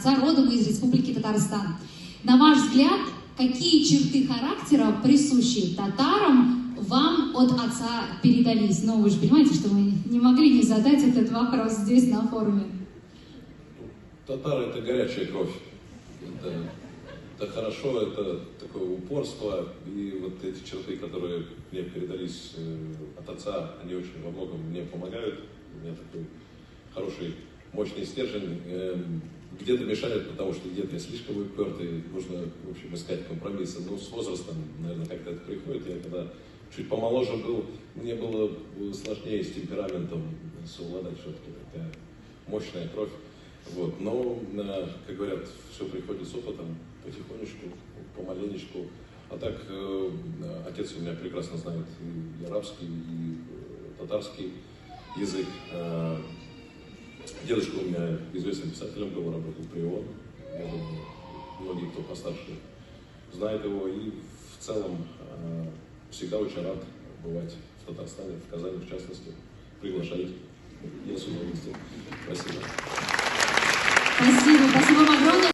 отца, родом из Республики Татарстан. На ваш взгляд, какие черты характера, присущие татарам, вам от отца передались? Ну, вы же понимаете, что мы не могли не задать этот вопрос здесь, на форуме. Татары — это горячая кровь. Это хорошо, это такое упорство. И вот эти черты, которые мне передались от отца, они очень во многом мне помогают. У меня такой хороший, мощный стержень. Где-то мешает, потому что где-то я слишком упертый, нужно, в общем, искать компромиссы. Но с возрастом, наверное, как-то это приходит. Я когда чуть помоложе был, мне было сложнее с темпераментом совладать, все-таки такая мощная кровь. Вот. Но, как говорят, все приходит с опытом, потихонечку, помаленечку. А так, отец у меня прекрасно знает и арабский, и татарский язык. Дедушка у меня известным писателем был, работал при ООН. Я думаю, многие, кто постарше, знает его. И в целом всегда очень рад бывать в Татарстане, в Казани в частности. Приглашайте. Я с удовольствием. Спасибо. Спасибо. Спасибо вам огромное.